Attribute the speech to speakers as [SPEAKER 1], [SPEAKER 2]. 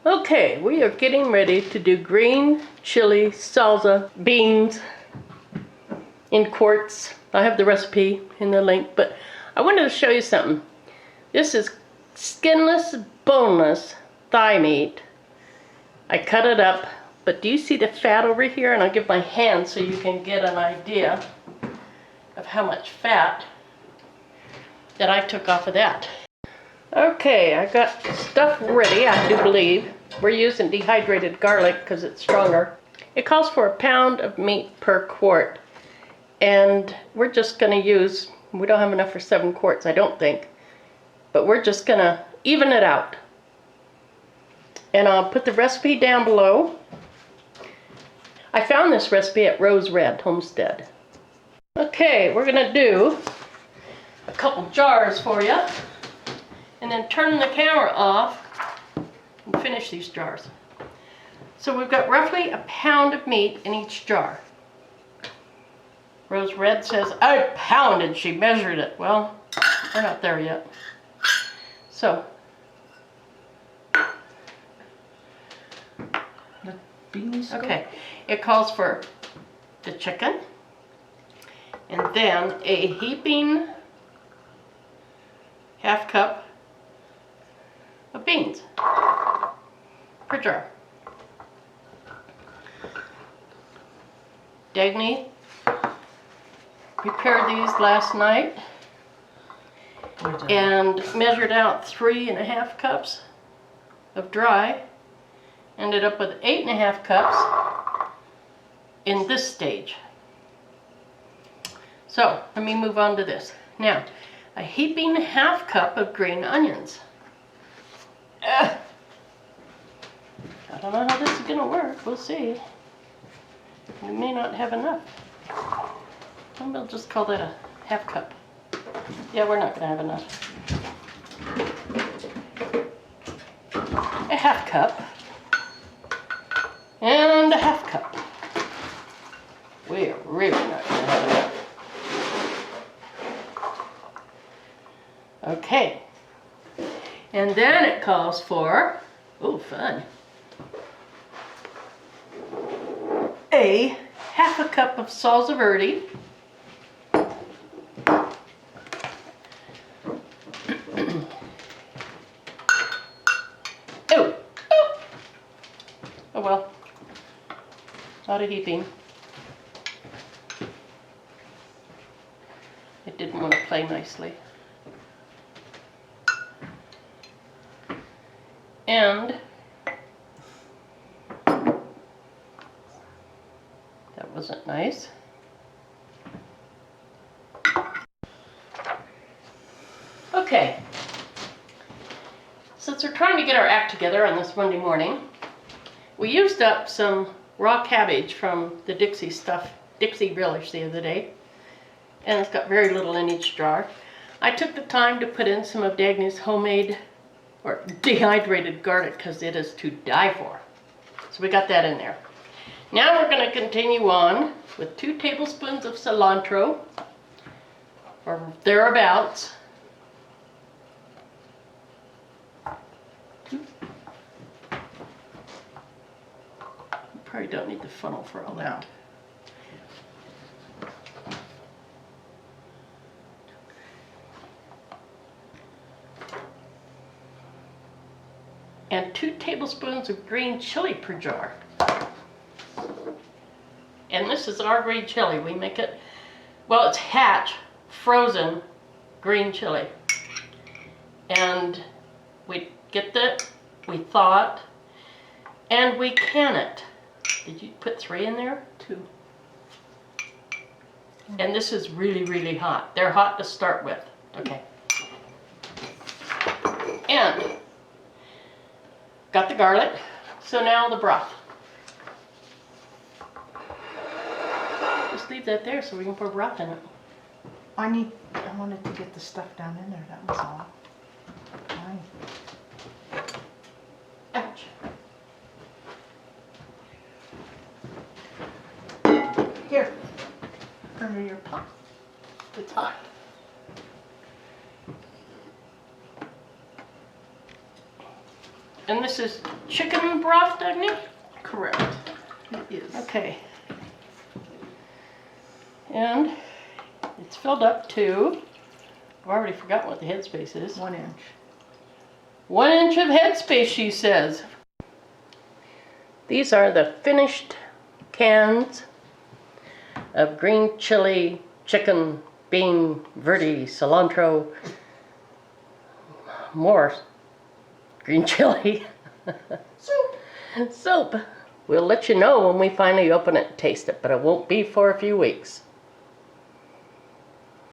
[SPEAKER 1] Okay, we are getting ready to do green chili salsa beans in quarts. I have the recipe in the link, but I wanted to show you something. This is skinless, boneless thigh meat. I cut it up, but do you see the fat over here? And I'll give my hand so you can get an idea of how much fat that I took off of that. Okay, I got stuff ready, I do believe. We're using dehydrated garlic because it's stronger. It calls for a pound of meat per quart. And we're just going to use, we don't have enough for 7 quarts, I don't think. But we're just going to even it out. And I'll put the recipe down below. I found this recipe at Rose Red Homestead. Okay, we're going to do a couple jars for you. And then turn the camera off and finish these jars. So we've got roughly a pound of meat in each jar. Rose Red says, I pounded, she measured it. Well, we're not there yet. So,
[SPEAKER 2] the beans.
[SPEAKER 1] Okay, it calls for the chicken, and then a heaping half cup of beans per jar. Dagny prepared these last night and measured out 3.5 cups of dry. Ended up with 8.5 cups in this stage. So let me move on to this. Now, a heaping half cup of green onions. I don't know how this is going to work. We'll see. We may not have enough. We'll just call that a half cup. Yeah, we're not going to have enough. A half cup. And a half cup. We're really not going to have enough. Okay. And then it calls for, oh fun, a half a cup of salsa verde. Oh well, not a heaping. It didn't want to play nicely. And that wasn't nice. Okay, since we're trying to get our act together on this Monday morning, we used up some raw cabbage from the Dixie relish the other day, and it's got very little in each jar. I took the time to put in some of Dagny's homemade or dehydrated garlic because it is to die for. So we got that in there. Now we're going to continue on with 2 tablespoons of cilantro, or thereabouts. You probably don't need the funnel for all that. And 2 tablespoons of green chili per jar. And this is our green chili. We make it, well, it's Hatch frozen green chili. And we get that, we thaw it, and we can it. Did you put 3 in there? 2. And this is really, really hot. They're hot to start with. Okay. And got the garlic, so now the broth. Just leave that there so we can pour broth in it.
[SPEAKER 2] I wanted to get the stuff down in there, that was all. Fine.
[SPEAKER 1] Ouch.
[SPEAKER 2] Here, under your pot.
[SPEAKER 1] It's hot. And this is chicken broth, Dagny?
[SPEAKER 2] Correct. It is.
[SPEAKER 1] Okay. And it's filled up to, I've already forgotten what the headspace is.
[SPEAKER 2] 1 inch.
[SPEAKER 1] 1 inch of headspace, she says. These are the finished cans of green chili, chicken, bean, verde, cilantro, more green chili. Soup. We'll let you know when we finally open it and taste it, but it won't be for a few weeks.